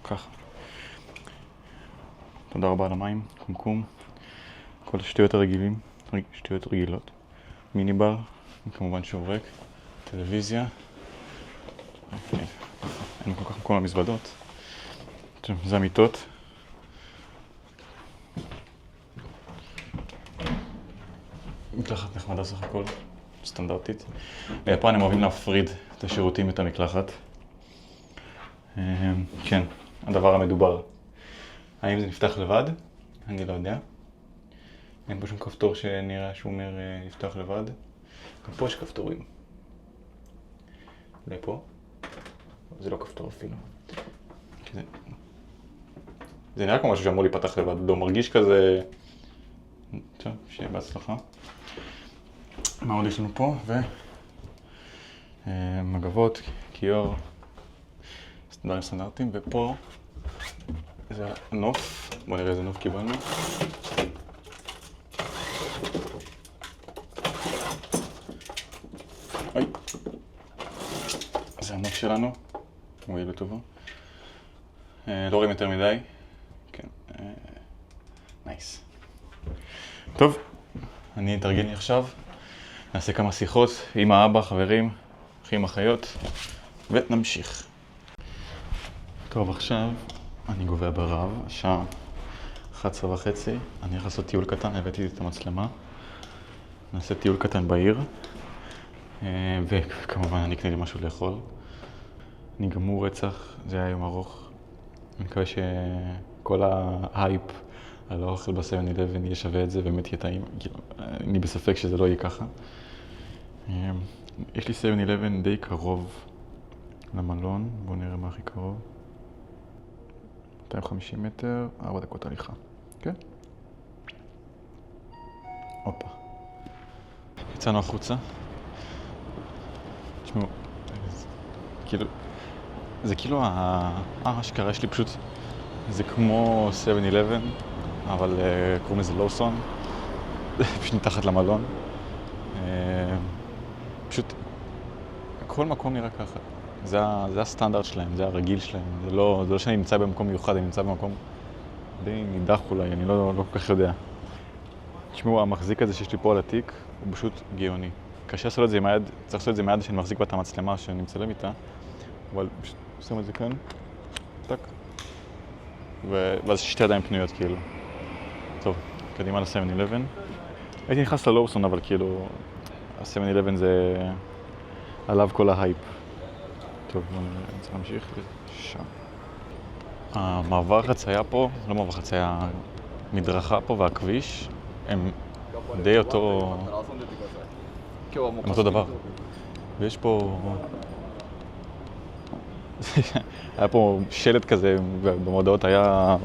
ככה. תודה רבה על המים, קומקום. כל השטויות שטויות רגילות. מיני בר, כמובן שורק, טלוויזיה. אין כל כך מקום למזוודות. זה המיטות. מקלחת נחמדה סך הכל, סטנדרטית. ביפן הם אוהבים להפריד את השירותים ואת המקלחת. כן, הדבר המדובר. האם זה נפתח לבד? אני לא יודע. אין פה שום כפתור שנראה שהוא אומר לפתוח לבד. גם פה יש כפתורים. אולי פה? זה לא כפתור אפילו. זה נראה כמו משהו שאמור להיפתח לבד, לא מרגיש כזה... טוב, שיהיה בהצלחה. מה עוד יש לנו פה? מגבות, כיור, דברים סטנדרטיים, ופה זה הנוף. בואו נראה איזה נוף קיבלנו. אוי. זה הנוף שלנו, מועיל לטובו. לא רואים יותר מדי. כן, נייס. טוב, אני אתארגן לי עכשיו. נעשה כמה שיחות עם האבא, חברים, אחים, אחיות, ונמשיך. טוב, עכשיו אני גובע ברב, השעה 11:30. אני הולך לעשות טיול קטן, הבאתי את המצלמה. נעשה טיול קטן בעיר, וכמובן אני אקנה לי משהו לאכול. אני גמור רצח, זה היה יום ארוך. אני מקווה שכל ההייפ על האוכל ב7-11 יהיה שווה את זה, באמת יהיה טעים. אני בספק שזה לא יהיה ככה. יש לי 7-11 די קרוב למלון, בואו נראה מה הכי קרוב. 250 מטר, 4 דקות הליכה, כן? הופה. יצאנו החוצה. תשמעו, זה כאילו האשכרה שלי פשוט, זה כמו 7-11, אבל קוראים לזה לוסון, פשוט מתחת למלון. פשוט, כל מקום נראה ככה. זה הסטנדרט שלהם, זה הרגיל שלהם. זה לא שאני נמצא במקום מיוחד, אני נמצא במקום די נידח אולי, אני לא כל כך יודע. תשמעו, המחזיק הזה שיש לי פה על התיק, הוא פשוט גאוני. קשה לעשות את זה עם היד, צריך לעשות את זה עם היד שאני מחזיק בה את המצלמה שאני מצלם איתה, אבל פשוט עושים את זה כאן, טק. ואז שתי ידיים פנויות כאילו. טוב, קדימה ל7-11. הייתי נכנס ללורסון, אבל כאילו, ה7-11 זה עליו כל ההייפ. טוב, אני צריך להמשיך לשם. המעבר חצייה פה, לא מעבר חצייה, מדרכה פה והכביש, הם די הם אותו דבר. ויש פה... היה פה שלט כזה, ובמודעות היה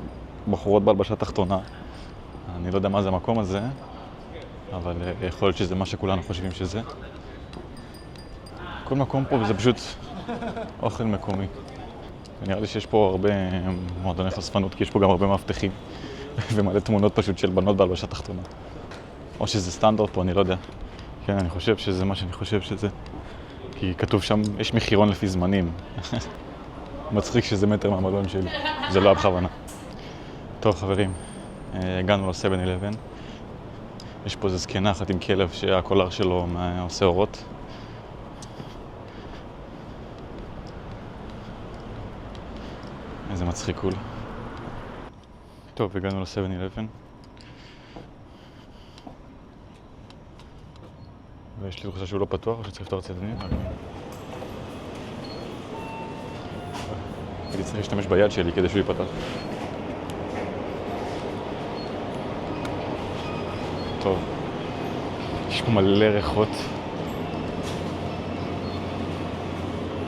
בחורות בהלבשה תחתונה. אני לא יודע מה זה המקום הזה, אבל יכול להיות שזה מה שכולנו חושבים שזה. כל מקום פה זה פשוט אוכל מקומי. נראה לי שיש פה הרבה מועדוני חשפנות, כי יש פה גם הרבה מאבטחים ומלא תמונות פשוט של בנות בהלבשה תחתונה. או שזה סטנדרט פה, אני לא יודע. כן, אני חושב שזה מה שאני חושב שזה. כי כתוב שם, יש מחירון לפי זמנים. מצחיק שזה מטר מהמלון שלי. זה לא היה בכוונה. טוב, חברים, הגענו ל7-11. יש פה איזו זקנה אחת עם כלב שהקולר שלו עושה אורות. איזה מצחיק קול. טוב, הגענו ל7-11. ויש לי תחושה שהוא לא פתוח, או שצריך לפתור צדדים. הייתי צריך להשתמש ביד שלי כדי שהוא ייפתח. טוב, יש פה מלא ריחות.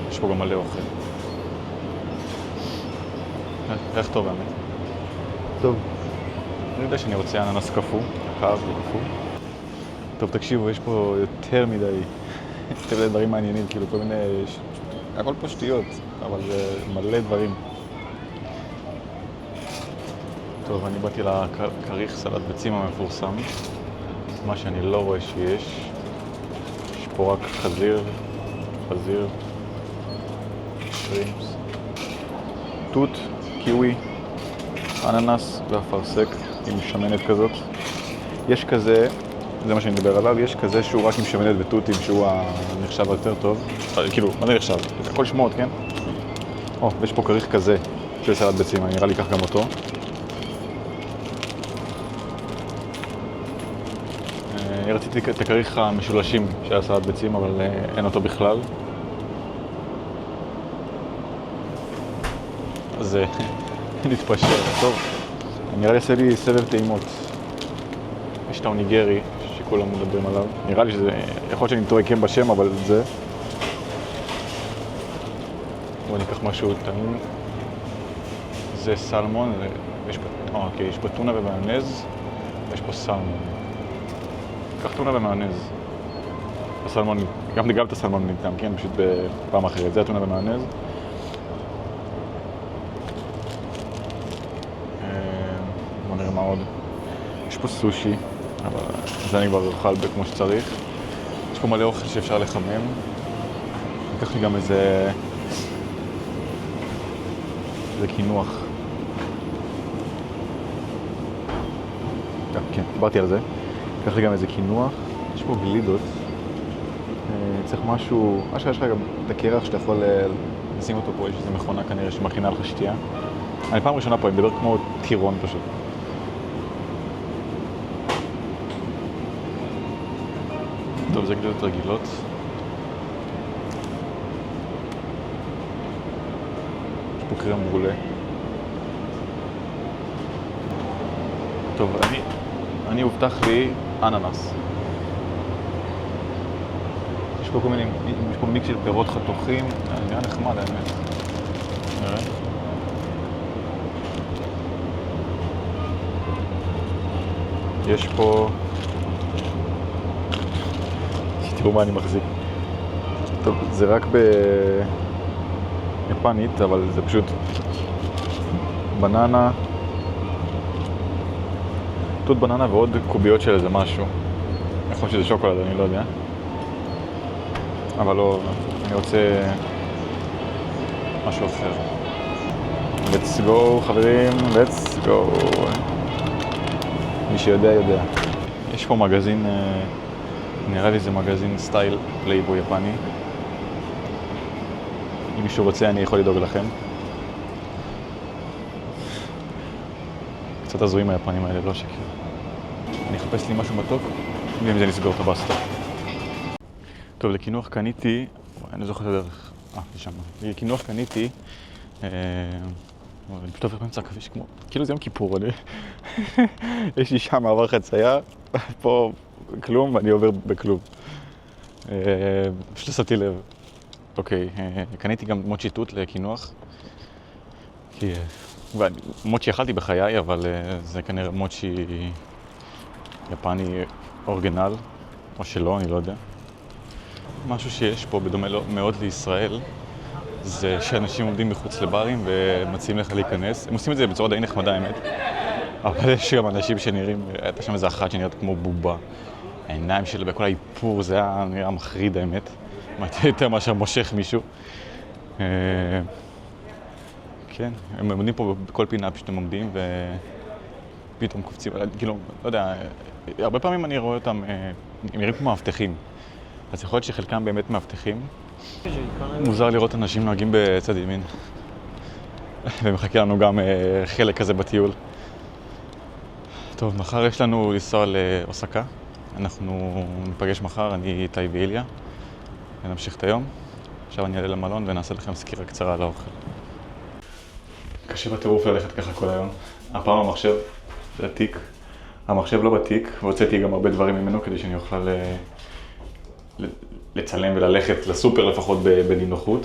יש פה גם מלא אוכל. איך טוב באמת. טוב, אני יודע שאני רוצה אננס קפוא, קר וקפוא. טוב, תקשיבו, יש פה יותר מדי דברים מעניינים, כאילו כל מיני... הכל פה שטויות, אבל זה מלא דברים. טוב, אני באתי לכריך סלט ביצים המפורסם. מה שאני לא רואה שיש. יש פה רק חזיר, שרימפס, תות, קיווי, אננס ואפרסק עם שמנת כזאת. יש כזה, זה מה שאני מדבר עליו, יש כזה שהוא רק עם שמנת ותותים שהוא הנחשב יותר טוב. כאילו, מה זה נחשב? הכל שמות, כן? ויש פה כריך כזה של סלט ביצים, אני נראה לי כך גם אותו. רציתי את הכריך המשולשים של הסלט ביצים, אבל אין אותו בכלל. אז נתפשר, טוב. נראה לי עושה לי סבב טעימות. יש את האוניגרי שכולם מדברים עליו. נראה לי שזה, יכול להיות שאני טועקם בשם, אבל זה. בואו ניקח משהו טעים. זה סלמון, יש פה טונה ומיונז, ויש פה סלמון. קח טונה ומיונז. הסלמון, גם את הסלמון ניתן, כן? פשוט בפעם אחרת. זה הטונה במיונז. בוא נראה מה עוד. יש פה סושי, אבל זה אני כבר אוכל כמו שצריך. יש פה מלא אוכל שאפשר לחמם. לקח לי גם איזה קינוח. כן, דיברתי על זה. לקח לי גם איזה קינוח. יש פה גלידות. צריך משהו, יש לך גם את הקרח שאתה יכול לשים אותו פה, יש איזו מכונה כנראה שמכינה לך שתייה. אני פעם ראשונה פה, אני מדבר כמו טירון פשוט. טוב, זה גלידות רגילות. יש פה קרם ברולה. טוב, אני הובטח לי אננס. יש פה כל מיני, יש פה מיקס של פירות חתוכים, נראה נחמד האמת. נראה. יש פה... תראו מה אני מחזיק. טוב, זה רק ביפנית, אבל זה פשוט בננה, תות בננה ועוד קוביות של איזה משהו. יכול שזה שוקולד, אני לא יודע. אבל לא, אני רוצה משהו אחר. Let's go, חברים, let's go. מי שיודע, יודע. יש פה מגזין, נראה לי זה מגזין סטייל פלייבוי יפני. אם מישהו רוצה, אני יכול לדאוג לכם. קצת הזויים היפנים האלה, לא שקר. אני אחפש לי משהו מתוק, ואם זה נסגור את הבסטה. טוב, לקינוח קניתי, אני לא זוכר את הדרך, זה שם. לקינוח קניתי, אני פשוט עובר באמצע הכביש כמו, כאילו זה יום כיפור, יש לי שם מעבר חצייה, פה כלום ואני עובר בכלום. פשוט עשיתי לב. אוקיי, קניתי גם מוצ'י תות לקינוח, כי מוצ'י אכלתי בחיי, אבל זה כנראה מוצ'י יפני אורגינל, או שלא, אני לא יודע. משהו שיש פה בדומה מאוד לישראל, זה שאנשים עומדים מחוץ לברים ומציעים לך להיכנס. הם עושים את זה בצורה די נחמדה, האמת. אבל יש גם אנשים שנראים, הייתה שם איזה אחת שנראית כמו בובה. העיניים שלה בכל האיפור, זה היה נראה מחריד, האמת. יותר מאשר מושך מישהו. כן, הם עומדים פה בכל פינה, פשוט הם עומדים ופתאום קופצים. כאילו, לא יודע, הרבה פעמים אני רואה אותם, הם נראים כמו מאבטחים. אז יכול להיות שחלקם באמת מאבטחים. מוזר לראות אנשים נוהגים בצד ימין. ומחכה לנו גם חלק כזה בטיול. טוב, מחר יש לנו לנסוע לאוסקה. אנחנו ניפגש מחר, אני, איתי ואיליה. ונמשיך את היום. עכשיו אני אעלה למלון ונעשה לכם סקירה קצרה על האוכל. קשה בטירוף ללכת ככה כל היום. הפעם המחשב זה התיק. המחשב לא בתיק, והוצאתי גם הרבה דברים ממנו כדי שאני אוכל לצלם וללכת לסופר לפחות בנינוחות.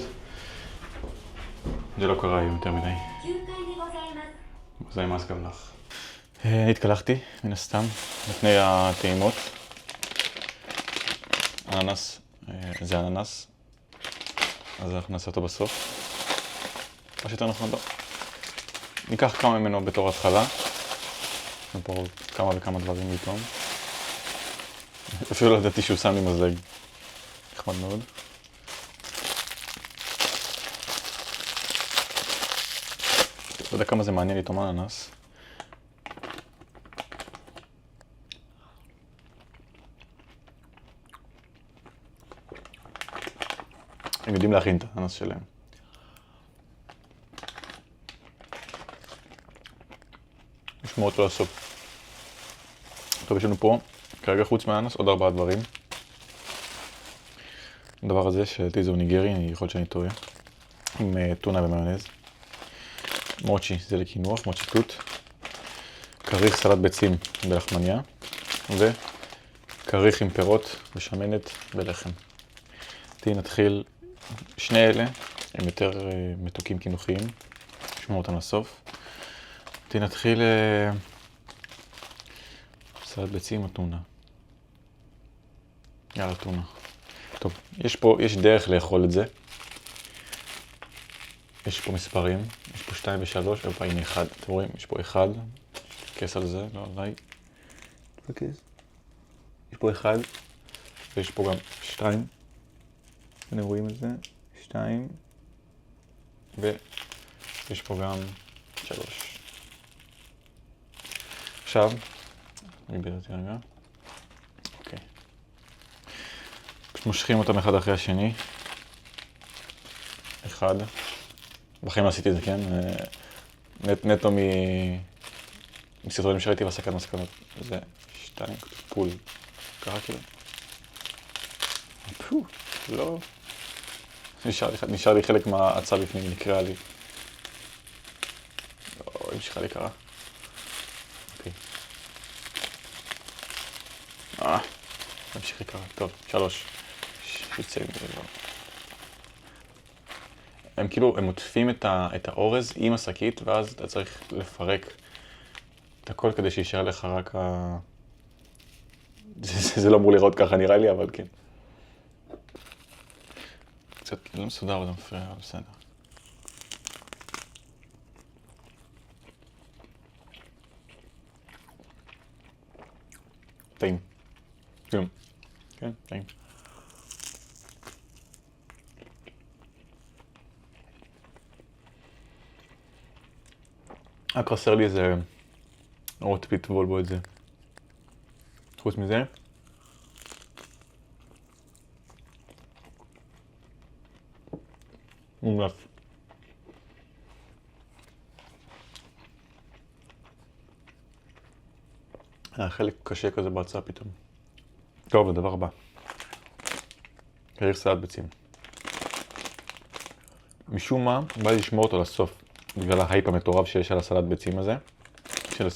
זה לא קרה היום יותר מדי. גוזיימאס גם לך. התקלחתי, מן הסתם, לפני הטעימות. אננס, זה אננס. אז אנחנו נעשה אותו בסוף. מה שיותר נכון לא. ניקח כמה ממנו בתור התחלה. ופה כמה וכמה דברים לטעום. אפילו לא ידעתי שהוא שם לי מזלג. נחמד מאוד. לא יודע כמה זה מעניין לטעום אננס. הם יודעים להכין את האננס שלהם. נשמע אותו לסוף. טוב, יש לנו פה, כרגע חוץ מהאננס, עוד 4 דברים. הדבר הזה, שלדעתי זהו ניגרי, אני יכול שאני טועה. עם טונה במיונז. מוצ'י, זה לקינוח, מוצ'י תות. כריך סלט ביצים בלחמניה. וכריך עם פירות ושמנת בלחם. נתחיל, שני אלה הם יותר מתוקים קינוחיים. נשמע אותם לסוף. נתחיל סלט ביצים או טונה. יאללה, טונה. טוב, יש דרך לאכול את זה. יש פה מספרים, יש פה 2 ו-3, הנה 1, אתם רואים? יש פה 1, תתפקס על זה, לא עליי. תתפקס. יש פה 1, ויש פה גם 2. אתם רואים את זה? 2, ויש פה גם 3. עכשיו, נגביר את זה רגע. אוקיי. פשוט מושכים אותם אחד אחרי השני. 1. בחיים לא עשיתי את זה, כן? נטו מסרטונים שראיתי בהסקת מסקנות. זה 2, פול. ככה כאילו. פו, לא. נשאר לי חלק מהעצה בפנים, נקרא לי. לא, המשיכה לי קרה. אוקיי. המשיך לי קרה. טוב, 3. שיצא לי דבר. הם כאילו, הם עוטפים את האורז עם השקית, ואז אתה צריך לפרק את הכל כדי שישאר לך רק זה לא אמור לראות ככה נראה לי, אבל כן. קצת לא מסודר, אבל זה מפריע, אבל בסדר. טעים. כן, טעים. רק חסר לי איזה רוטבית וולבו את זה. חוץ מזה. מומלץ. היה חלק קשה כזה בהצעה פתאום. טוב, הדבר הבא. קריר סלט ביצים. משום מה, בא לי לשמור אותו לסוף. בגלל ההייפ המטורף שיש על הסלט ביצים הזה, של 7-11.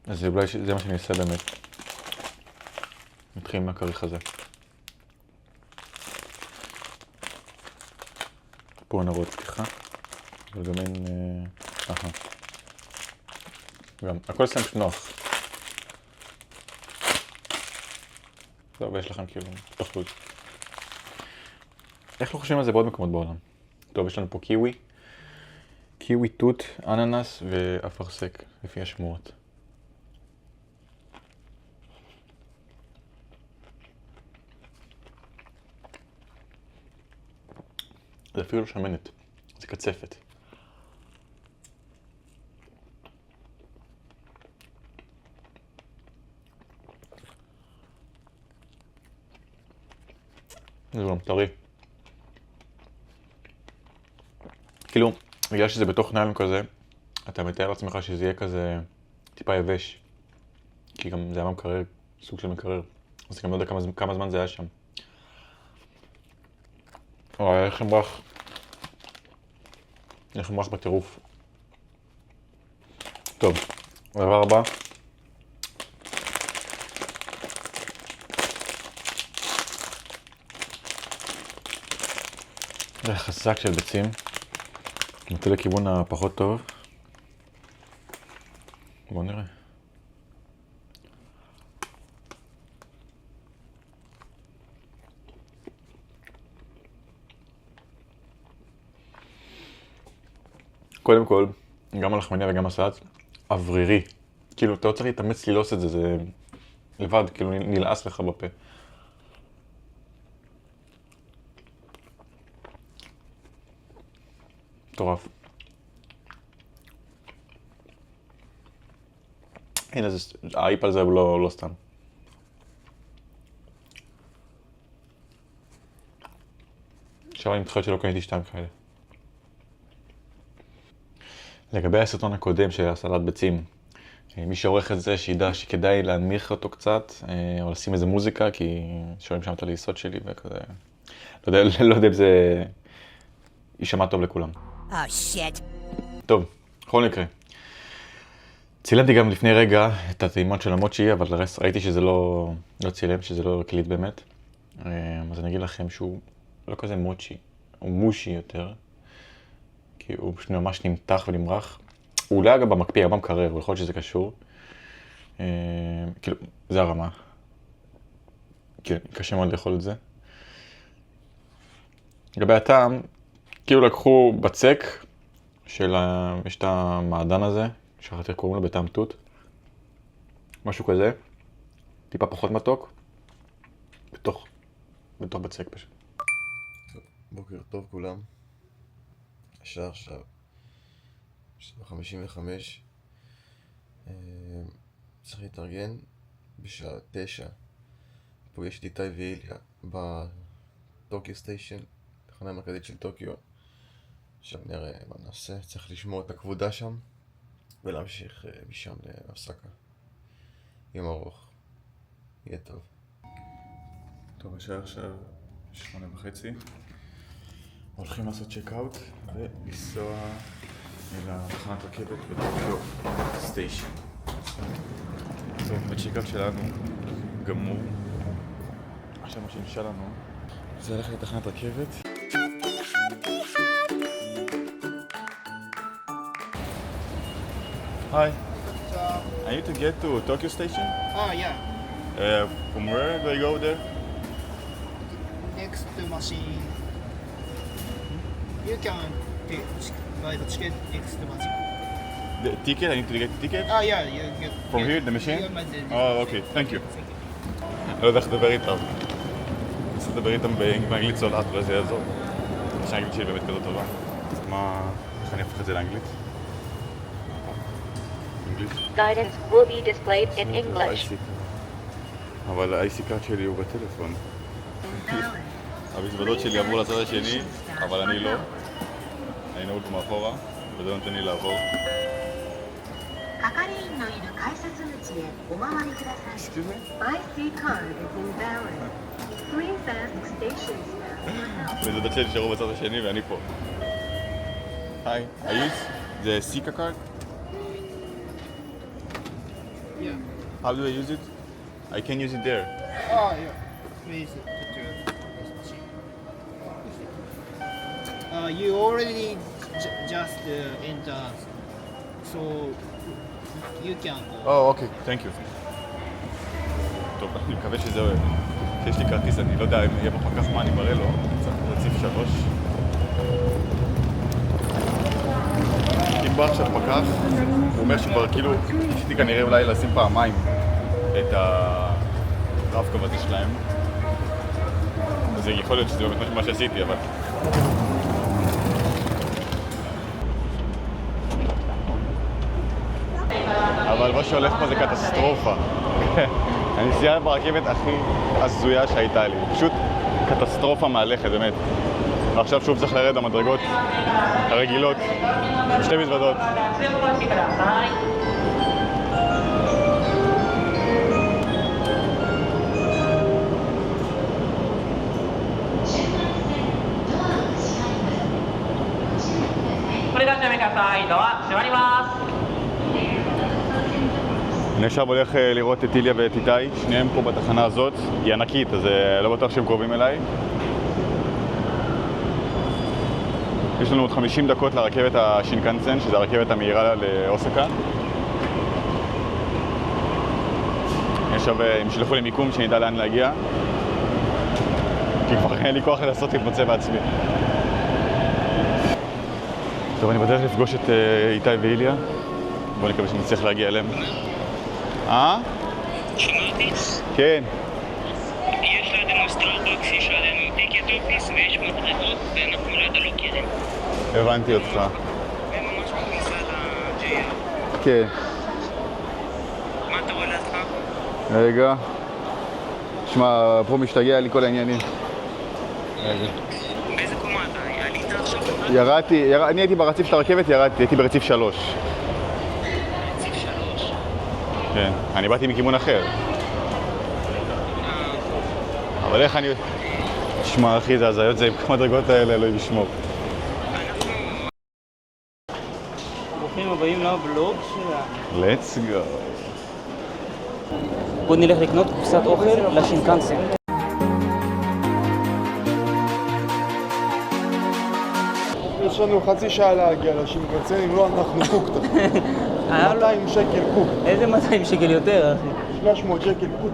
אז אולי זה מה שאני אעשה באמת. נתחיל מהכריך הזה. פה נרות פתיחה, אבל גם אין... גם, הכל סתם נוח. טוב, יש לכם כאילו, תאכלו. איך לא חושבים על זה בעוד מקומות בעולם? טוב, יש לנו פה קיווי. קיווי, תות, אננס ואפרסק, לפי השמועות. זה אפילו לא שמנת, זה קצפת. זה לא טרי. כאילו, בגלל שזה בתוך ניילון כזה, אתה מתאר לעצמך שזה יהיה כזה טיפה יבש. כי גם זה היה מקרר, סוג של מקרר. אז גם לא יודע כמה זמן זה היה שם. וואי, איך אמרח. איך אמרח בטירוף. טוב, הדבר הבא. זה חזק של ביצים. נוטה לכיוון הפחות טוב. בואו נראה. קודם כל, גם הלחמניה וגם הסלט, אוורירי. כאילו, אתה לא צריך להתאמץ ללעוס את זה, זה לבד, כאילו נלעס לך בפה. מטורף. הנה, האייפ על זה הוא לא סתם. עכשיו אני מתחיל שלא קניתי 2 כאלה. לגבי הסרטון הקודם של הסלט ביצים, מי שעורך את זה שידע שכדאי להנמיך אותו קצת, או לשים איזה מוזיקה, כי שומעים שם את הלעיסות שלי וכזה. לא יודע אם זה יישמע טוב לכולם. טוב, בכל מקרה. צילמתי גם לפני רגע את הטעימות של המוצ'י, אבל לרס ראיתי שזה לא צילם, שזה לא הקליט באמת. אז אני אגיד לכם שהוא לא כזה מוצ'י, הוא מושי יותר. כי הוא פשוט ממש נמתח ונמרח. הוא אולי אגב במקפיא, גם במקרר, ויכול להיות שזה קשור. כאילו, זה הרמה. כן, קשה מאוד לאכול את זה. לגבי הטעם, כאילו לקחו בצק יש את המעדן הזה, שכחתי איך קוראים לו, בטעם תות. משהו כזה, טיפה פחות מתוק, בתוך בצק פשוט. בוקר טוב כולם. השעה עכשיו 55. צריך להתארגן בשעה 9. פוגש את איתי ואיליה בטוקיו סטיישן, תחנה המרכזית של טוקיו. עכשיו נראה מה נעשה, צריך לשמור את הכבודה שם ולהמשיך משם להפסקה. יום ארוך, יהיה טוב. טוב, השעה עכשיו 8:30. הולכים לעשות צ'ק אאוט ולנסוע אל התחנת רכבת בטוקיו סטיישן. טוב, הצ'ק אאוט שלנו גמור. עכשיו מה שנשאר לנו זה ללכת לתחנת רכבת. Hi. I need to get to Tokyo Station. Oh yeah, From where do I go there? next machine. You can buy the ticket next machine. The ticket? I need to get the ticket? Oh yeah, you get From here, the machine? Yeah, Oh, okay. Thank you. לא יודע איך לדבר איתם. אני רוצה לדבר איתם באנגלית צולעת, אולי זה יעזור. שהאנגלית שלי באמת כזאת טובה. איך אני הופך את זה לאנגלית? אנגלית? Guidance will be displayed in English. אבל ה-IC קארד שלי הוא בטלפון. המזוודות שלי עברו לצד השני, אבל אני לא. אני נעול פה מאחורה, וזה נותן לי לעבור. Excuse me? IC card is invalid. Please ask station staff. המזוודות שלי נשארו בצד השני ואני פה. היי, I use the Sika card? Yeah. How do I use it? I can use it there. Oh yeah. Please put your next machine. You already just entered, so you can go. Oh, okay, thank you. טוב, אני מקווה שזה אוהב. שיש לי כרטיס, אני לא יודע אם יהיה פה פקח מה אני מראה לו. צריך רציף 3. אם בא עכשיו פקח, הוא אומר שכבר כאילו, ניסיתי כנראה אולי לשים פעמיים את הרב-קו הזה שלהם. אז יכול להיות שזה באמת מה שעשיתי, אבל מה שהולך פה זה קטסטרופה. הנסיעה ברכבת הכי הזויה שהייתה לי. פשוט קטסטרופה מהלכת, באמת. ועכשיו שוב צריך לרד המדרגות הרגילות, שתי מזוודות. אני עכשיו הולך לראות את איליה ואת איתי, שניהם פה בתחנה הזאת, היא ענקית, אז לא בטוח שהם קרובים אליי. יש לנו עוד 50 דקות לרכבת השינקנסן, שזה הרכבת המהירה לאוסקה. עכשיו הם שלחו לי מיקום שנדע לאן להגיע, כי כבר אין לי כוח לנסות להתמצא בעצמי. טוב, אני בדרך לפגוש את איתי ואיליה. בואו נקווה שנצליח להגיע אליהם. שמעתי? כן. יש לידינו סטארבקס, יש לידינו טיקט אופיס ויש מדרגות ואנחנו ליד הלוקרים. הבנתי אותך. וממש בכניסה ל-JR. כן. מה אתה רואה לידך? רגע. שמע, פה משתגע לי כל העניינים. רגע. באיזה קומה אתה? עלית עכשיו? אני הייתי ברציף של הרכבת, ירדתי, הייתי ברציף 3. רציף 3. כן, אני באתי מכיוון אחר. אבל איך אני... תשמע אחי, זה הזיות, זה עם כמה דרגות האלה, אלוהים ישמור. ברוכים הבאים לבלוג שלנו. Let's go. בואו נלך לקנות קופסת אוכל לשינקנסן. יש לנו חצי שעה להגיע לשינקנסן, אם לא אנחנו קוקטה. 200 שקל קוק. איזה 200 שקל יותר, אחי? 300 שקל קוק.